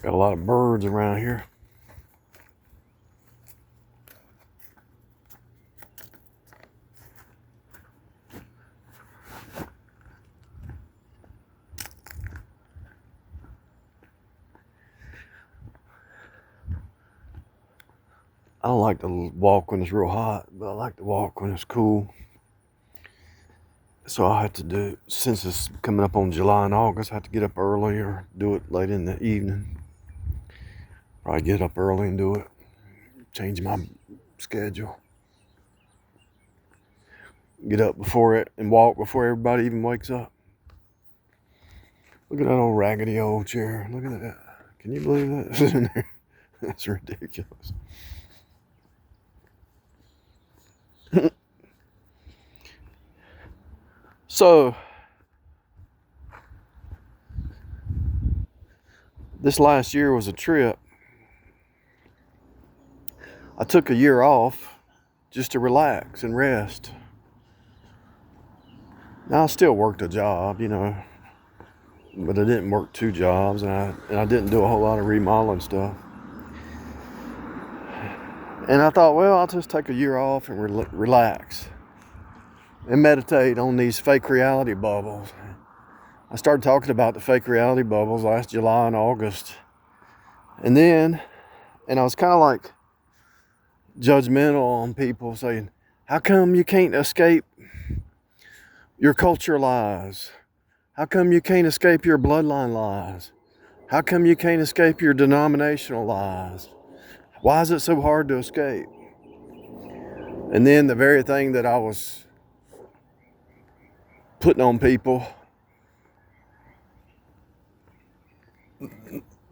Got a lot of birds around here. I don't like to walk when it's real hot, but I like to walk when it's cool. So I have to do, since it's coming up on July and August, I have to get up early or do it late in the evening. Probably get up early and do it. Change my schedule. Get up before it and walk before everybody even wakes up. Look at that old raggedy old chair. Look at that. Can you believe that? It's in there. That's ridiculous. So, this last year was a trip. I took a year off just to relax and rest. Now I still worked a job, but I didn't work 2 jobs, and I didn't do a whole lot of remodeling stuff. And I thought, well, I'll just take a year off and relax and meditate on these fake reality bubbles. I started talking about the fake reality bubbles last July and August. And I was kind of like judgmental on people, saying, how come you can't escape your culture lies? How come you can't escape your bloodline lies? How come you can't escape your denominational lies? Why is it so hard to escape? And then the very thing that I was putting on people,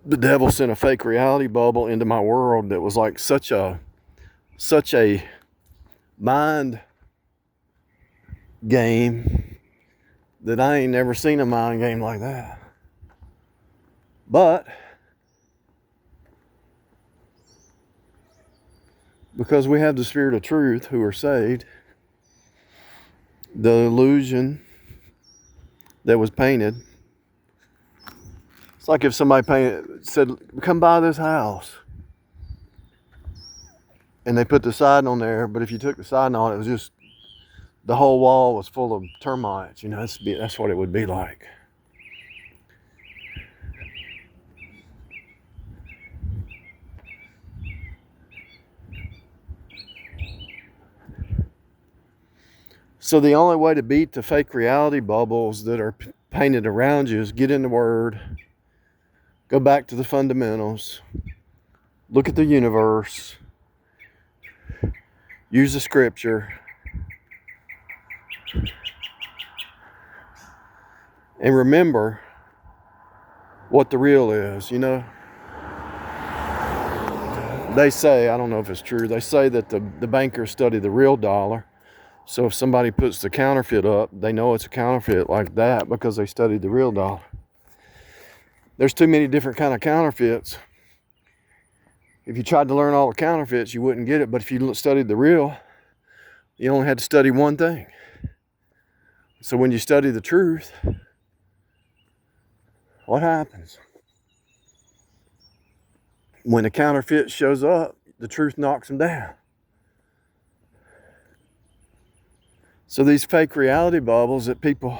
the devil sent a fake reality bubble into my world that was like such a mind game that I ain't never seen a mind game like that. But because we have the spirit of truth who are saved, the illusion that was painted, it's like if somebody said, come buy this house, and they put the siding on there, but if you took the siding on, it was just, the whole wall was full of termites. That's what it would be like. So the only way to beat the fake reality bubbles that are painted around you is get in the Word, go back to the fundamentals, look at the universe, use the scripture, and remember what the real is. They say, I don't know if it's true, they say that the bankers study the real dollar. So if somebody puts the counterfeit up, they know it's a counterfeit like that because they studied the real dollar. There's too many different kind of counterfeits. If you tried to learn all the counterfeits, you wouldn't get it. But if you studied the real, you only had to study one thing. So when you study the truth, what happens? When the counterfeit shows up, the truth knocks them down. So these fake reality bubbles that people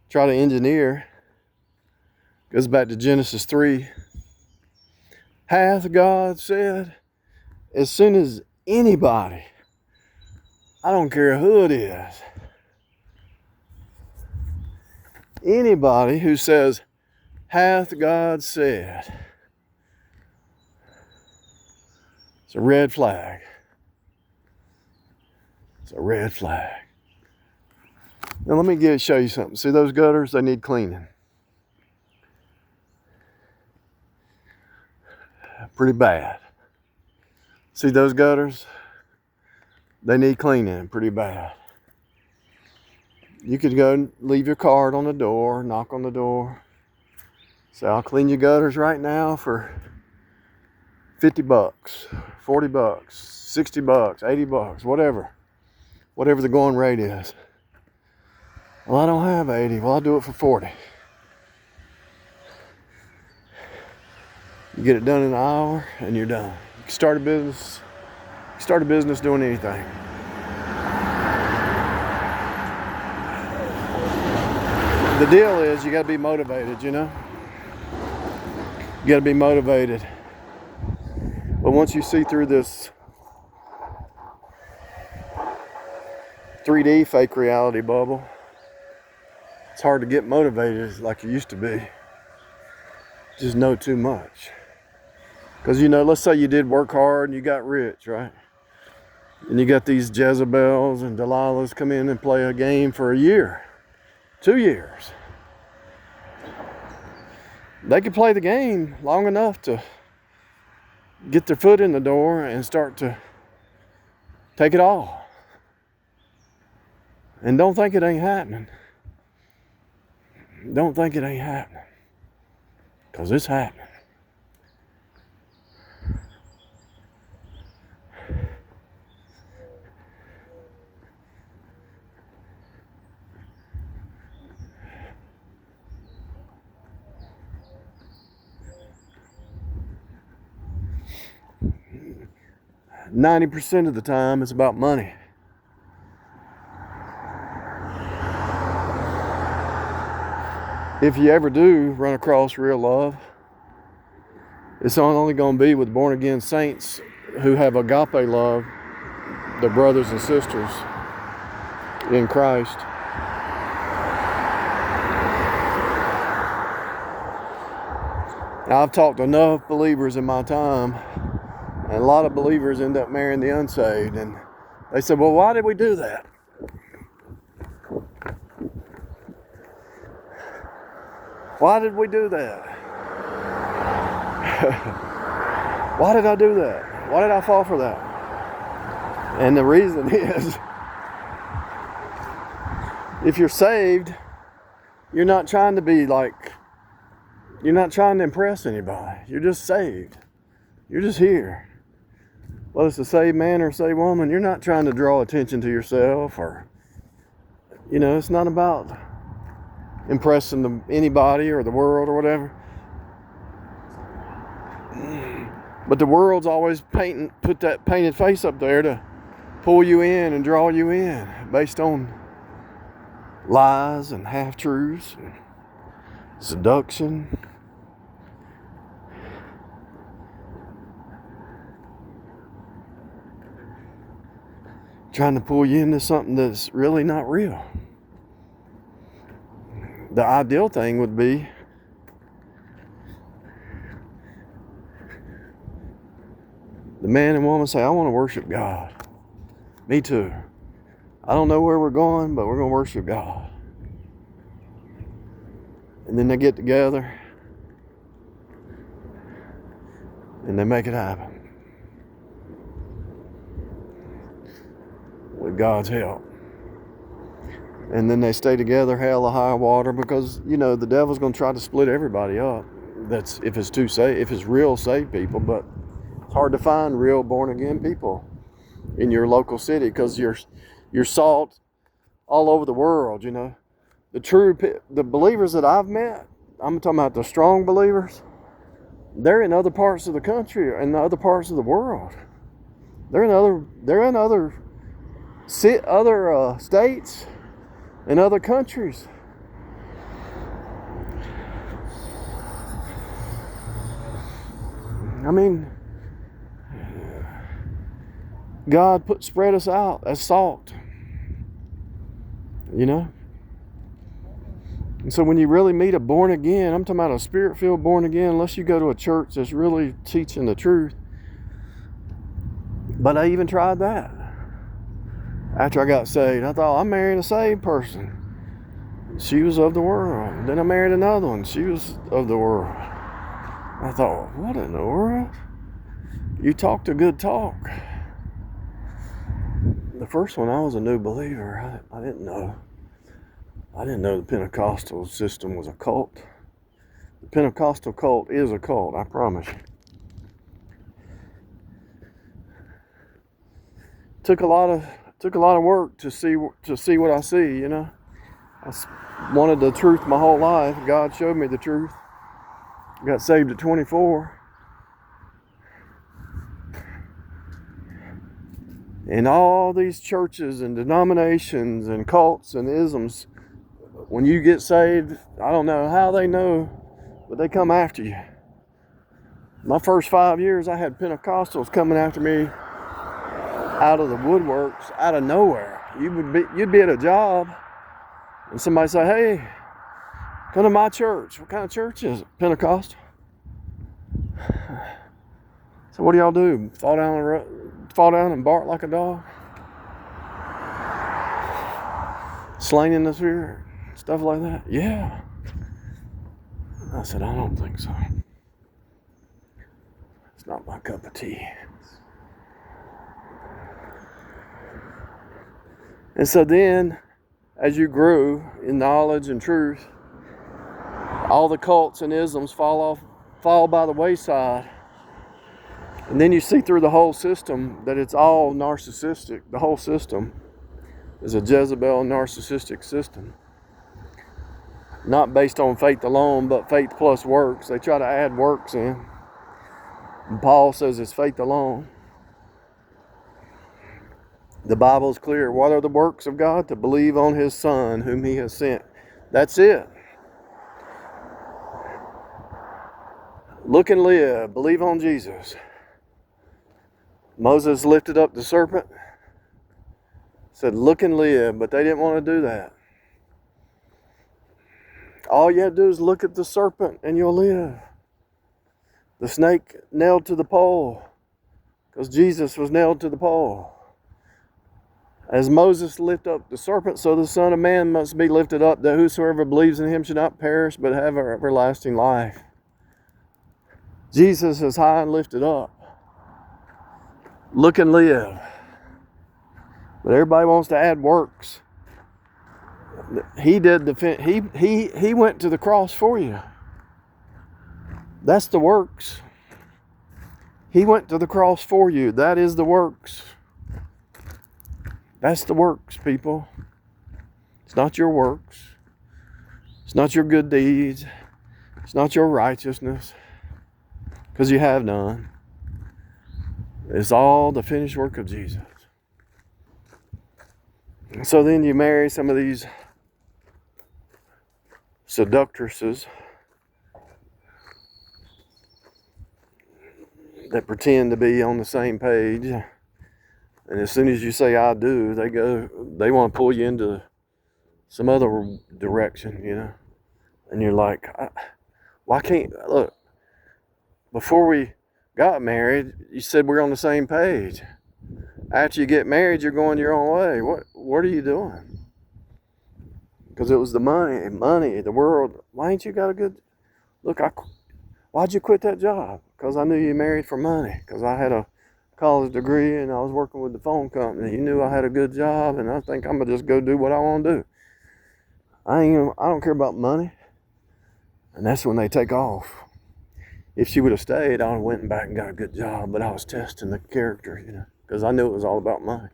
try to engineer goes back to Genesis 3. Hath God said, as soon as anybody, I don't care who it is, anybody who says, hath God said, it's a red flag. It's a red flag. Now let me show you something. See those gutters? They need cleaning. Pretty bad. See those gutters? They need cleaning pretty bad. You could go and leave your card on the door, knock on the door. Say, I'll clean your gutters right now for $50, $40, $60, $80, whatever the going rate is. Well, I don't have 80. Well, I'll do it for 40. You get it done in an hour and you're done. You can start a business doing anything. The deal is you got to be motivated, you know? You got to be motivated. But once you see through this 3D fake reality bubble, it's hard to get motivated like you used to be. Just know too much. Because, you know, let's say you did work hard and you got rich, right? And you got these Jezebels and Delilahs come in and play a game for a year, 2 years. They could play the game long enough to get their foot in the door and start to take it all. And don't think it ain't happening. Don't think it ain't happening. Because it's happening. %90 of the time, it's about money. If you ever do run across real love, it's only going to be with born-again saints who have agape love, their brothers and sisters in Christ. Now, I've talked to enough believers in my time, and a lot of believers end up marrying the unsaved. And they said, well, why did we do that? Why did we do that? Why did I do that? Why did I fall for that? And the reason is, if you're saved, you're not trying to be like, you're not trying to impress anybody. You're just saved. You're just here. Whether it's a saved man or a saved woman, you're not trying to draw attention to yourself, or, you know, it's not about impressing anybody or the world or whatever. But the world's always put that painted face up there to pull you in and draw you in based on lies and half-truths and seduction. Trying to pull you into something that's really not real. The ideal thing would be the man and woman say, I want to worship God. Me too. I don't know where we're going, but we're going to worship God. And then they get together and they make it happen. With God's help. And then they stay together, hell or high water, because, you know, the devil's going to try to split everybody up. That's if it's real saved people, but it's hard to find real born again people in your local city, because you're salt all over the world, you know. The believers that I've met, I'm talking about the strong believers, they're in other parts of the country and other parts of the world. They're in other states and other countries. I mean, God spread us out as salt, you know. And so when you really meet a born again, I'm talking about a spirit-filled born again, unless you go to a church that's really teaching the truth. But I even tried that. After I got saved, I thought, I'm marrying a saved person. She was of the world. Then I married another one. She was of the world. I thought, what in the world? You talked a good talk. The first one, I was a new believer. I didn't know. I didn't know the Pentecostal system was a cult. The Pentecostal cult is a cult, I promise you. Took a lot of work to see what I see, you know. I wanted the truth my whole life. God showed me the truth. Got saved at 24. And all these churches and denominations and cults and isms, when you get saved, I don't know how they know, but they come after you. My first 5 years, I had Pentecostals coming after me out of the woodworks, out of nowhere. You'd be at a job, and somebody say, "Hey, come to my church." What kind of church is it? Pentecostal. So what do y'all do? Fall down and bark like a dog? Slain in the spirit? Stuff like that? Yeah. I said, I don't think so. It's not my cup of tea. And so then, as you grew in knowledge and truth, all the cults and isms fall by the wayside. And then you see through the whole system that it's all narcissistic. The whole system is a Jezebel narcissistic system. Not based on faith alone, but faith plus works. They try to add works in. And Paul says it's faith alone. The Bible is clear. What are the works of God? To believe on His Son, whom He has sent. That's it. Look and live. Believe on Jesus. Moses lifted up the serpent. Said, look and live. But they didn't want to do that. All you have to do is look at the serpent and you'll live. The snake nailed to the pole. Because Jesus was nailed to the pole. As Moses lifted up the serpent, so the Son of Man must be lifted up, that whosoever believes in Him should not perish, but have everlasting life. Jesus is high and lifted up. Look and live. But everybody wants to add works. He did he went to the cross for you. That's the works. He went to the cross for you. That is the works. That's the works, people. It's not your works. It's not your good deeds. It's not your righteousness. Because you have none. It's all the finished work of Jesus. And so then you marry some of these seductresses that pretend to be on the same page. And as soon as you say, I do, they want to pull you into some other direction, you know. And you're like, why can't, look, before we got married, you said we're on the same page. After you get married, you're going your own way. What are you doing? Because it was the money, the world. Why ain't you got a good, look, why'd you quit that job? Because I knew you married for money. Because I had a college degree and I was working with the phone company. You knew I had a good job and I think I'm going to just go do what I want to do. I don't care about money. And that's when they take off. If she would have stayed, I would have went back and got a good job, but I was testing the character, you know, because I knew it was all about money.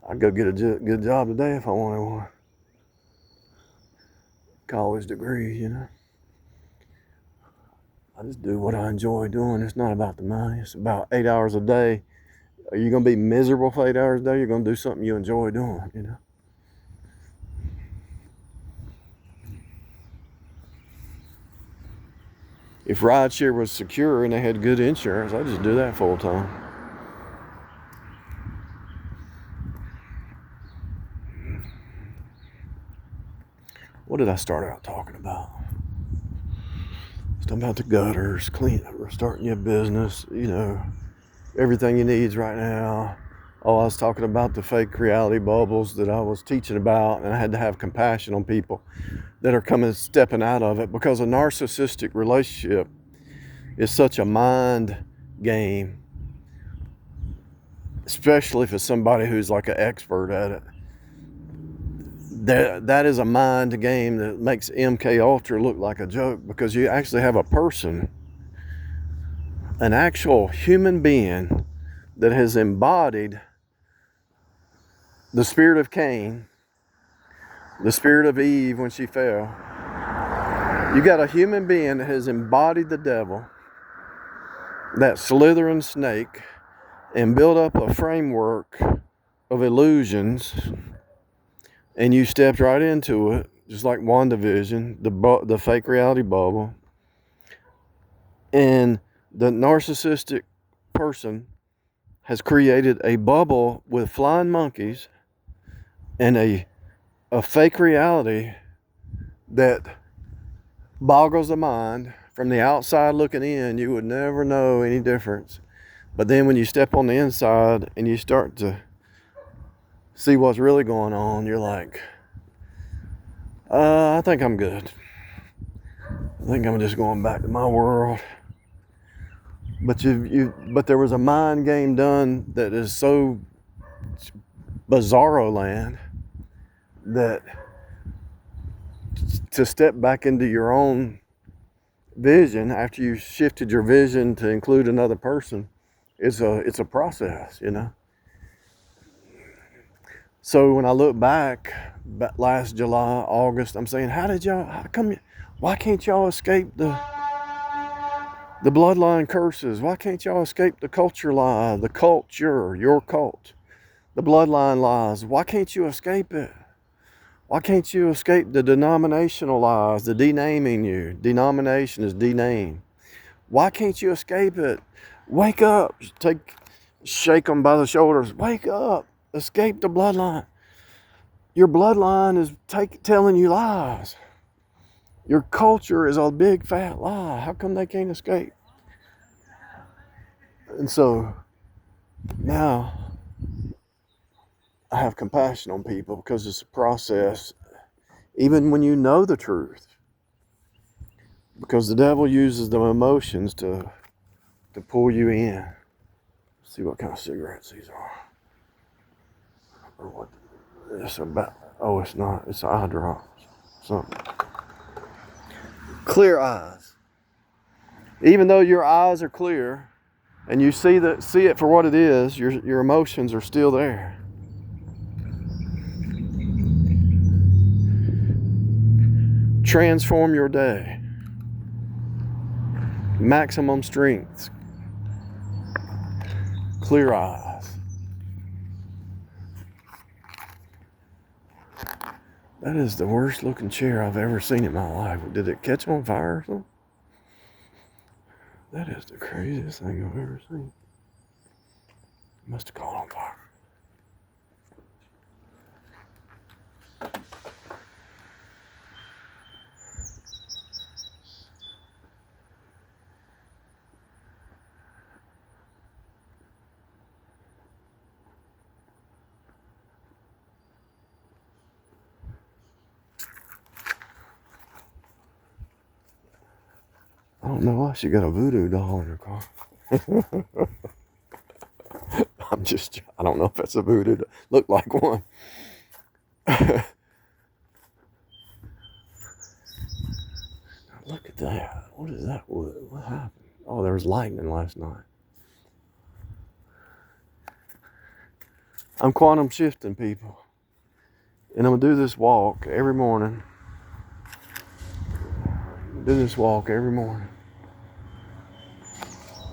I'd go get a good job today if I wanted one. College degree, you know. I just do what I enjoy doing. It's not about the money. It's about 8 hours a day. Are you going to be miserable for 8 hours a day? You're going to do something you enjoy doing, you know. If rideshare was secure and they had good insurance, I'd just do that full time. What did I start out talking about? Talking about the gutters, starting your business, you know, everything you need right now. Oh, I was talking about the fake reality bubbles that I was teaching about, and I had to have compassion on people that are stepping out of it, because a narcissistic relationship is such a mind game, especially if it's somebody who's like an expert at it. That is a mind game that makes MK Ultra look like a joke, because you actually have a person, an actual human being that has embodied the spirit of Cain, the spirit of Eve when she fell. You got a human being that has embodied the devil, that slithering snake, and build up a framework of illusions, and you stepped right into it, just like WandaVision, the fake reality bubble, and the narcissistic person has created a bubble with flying monkeys and a fake reality that boggles the mind. From the outside looking in, you would never know any difference. But then when you step on the inside and you start to see what's really going on, you're like, I think I'm good. I think I'm just going back to my world. But but there was a mind game done that is so bizarro land that to step back into your own vision after you shifted your vision to include another person, it's a process, you know. So when I look back last July, August, I'm saying, why can't y'all escape the bloodline curses? Why can't y'all escape the culture lie, the culture, your cult, the bloodline lies? Why can't you escape it? Why can't you escape the denominational lies, the denaming you? Denomination is dename. Why can't you escape it? Wake up. Shake them by the shoulders. Wake up. Escape the bloodline. Your bloodline is telling you lies. Your culture is a big fat lie. How come they can't escape? And so now I have compassion on people because it's a process, even when you know the truth. Because the devil uses the emotions to pull you in. Let's see what kind of cigarettes these are. Or what it's about. Oh, it's not. It's eye drops. Something. Clear eyes. Even though your eyes are clear and you see it for what it is, your emotions are still there. Transform your day. Maximum strength. Clear eyes. That is the worst looking chair I've ever seen in my life. Did it catch on fire or something? That is the craziest thing I've ever seen. It must have caught on fire. I don't know why she got a voodoo doll in her car. I don't know if that's a voodoo doll. Looked like one. Look at that. What is that wood? What happened? Oh, there was lightning last night. I'm quantum shifting, people. And I'm going to do this walk every morning.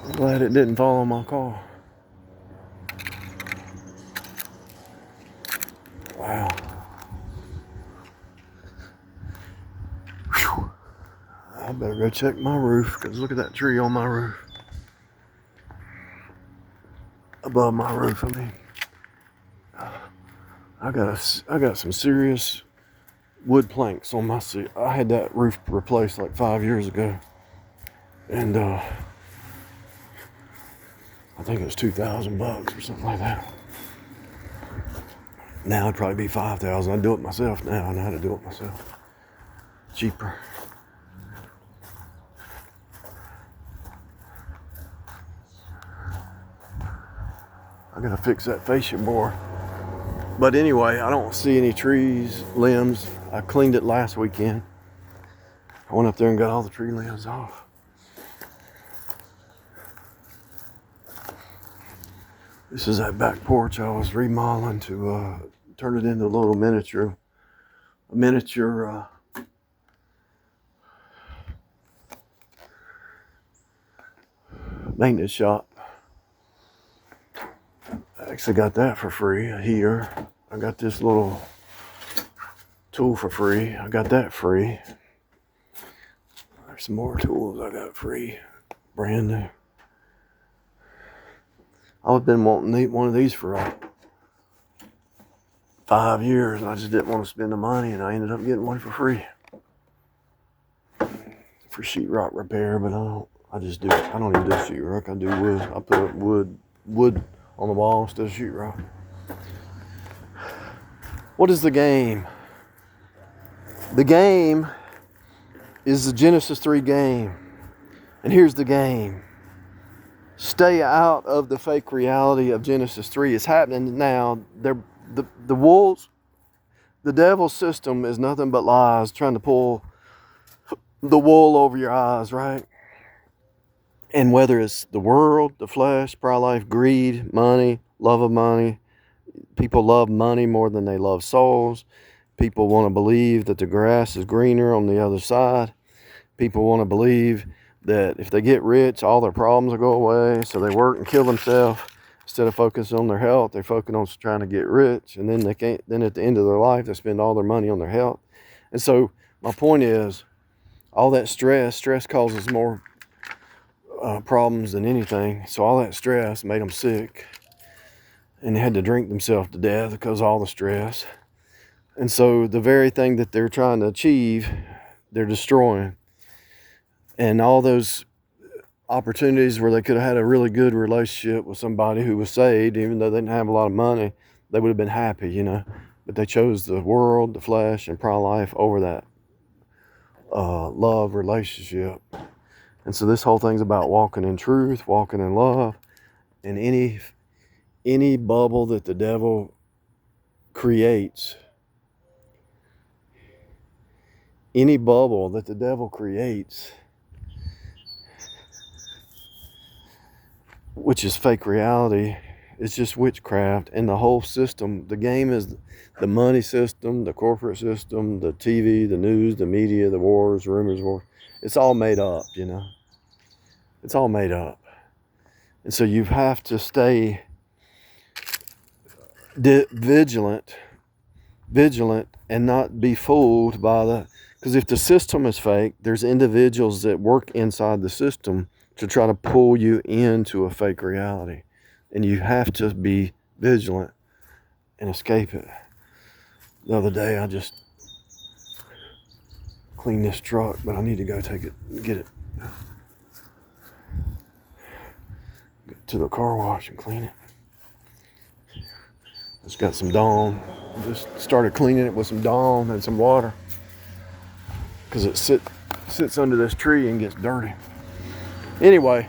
I'm glad it didn't fall on my car. Wow. Whew. I better go check my roof, because look at that tree on my roof. Above my roof, I mean. I got some serious wood planks on my seat. I had that roof replaced like 5 years ago. And I think it was $2,000 or something like that. Now it'd probably be $5,000. I'd do it myself now. I know how to do it myself. Cheaper. I gotta fix that fascia board. But anyway, I don't see any trees, limbs. I cleaned it last weekend. I went up there and got all the tree limbs off. This is that back porch I was remodeling to turn it into a little miniature maintenance shop. I actually got that for free, a heater. I got this little tool for free. I got that free. There's some more tools I got free, brand new. I've been wanting to eat one of these for like 5 years, and I just didn't want to spend the money, and I ended up getting one for free for sheetrock repair. But I don't even do sheetrock. I do wood. I put up wood on the wall instead of sheetrock. What is the game? The game is the Genesis 3 game. And here's the game. Stay out of the fake reality of Genesis 3. It's happening now. The wolves, the devil's system is nothing but lies, trying to pull the wool over your eyes, right? And whether it's the world, the flesh, pride, life, greed, money, love of money, people love money more than they love souls. People want to believe that the grass is greener on the other side. People want to believe that if they get rich, all their problems will go away. So they work and kill themselves instead of focusing on their health. They focus on trying to get rich, and then they can't. Then at the end of their life, they spend all their money on their health. And so my point is, all that stress causes more problems than anything. So all that stress made them sick, and they had to drink themselves to death because of all the stress. And so the very thing that they're trying to achieve, they're destroying. And all those opportunities where they could have had a really good relationship with somebody who was saved, even though they didn't have a lot of money, they would have been happy, you know. But they chose the world, the flesh, and pride life over that love relationship. And so this whole thing's about walking in truth, walking in love. And any bubble that the devil creates, which is fake reality, it's just witchcraft. And the whole system, the game is the money system, the corporate system, the TV, the news, the media, the wars, rumors, war. It's all made up, you know. It's all made up. And so you have to stay vigilant and not be fooled by because if the system is fake, there's individuals that work inside the system to try to pull you into a fake reality. And you have to be vigilant and escape it. The other day, I just cleaned this truck, but I need to go get it to the car wash and clean it. Just got some Dawn. Just started cleaning it with some Dawn and some water, because it sits under this tree and gets dirty. Anyway,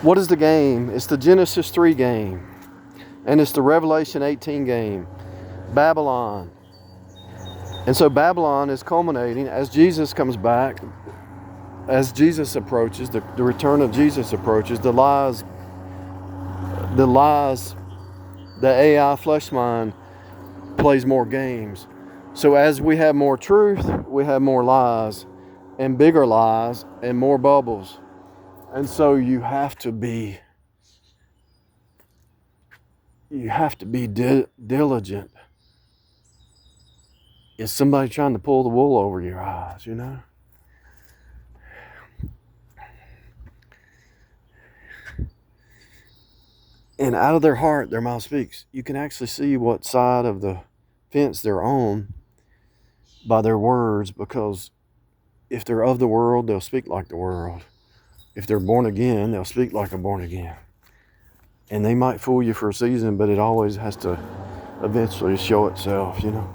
what is the game? It's the Genesis 3 game, and it's the Revelation 18 game, Babylon. And so Babylon is culminating as Jesus comes back, as Jesus approaches, the return of Jesus approaches, the lies, the AI flesh mind plays more games. So as we have more truth, we have more lies, and bigger lies, and more bubbles. And so you have to be diligent. Is somebody trying to pull the wool over your eyes, you know? And out of their heart, their mouth speaks. You can actually see what side of the fence they're on by their words, because if they're of the world, they'll speak like the world. If they're born again, they'll speak like a born again. And they might fool you for a season, but it always has to eventually show itself, you know.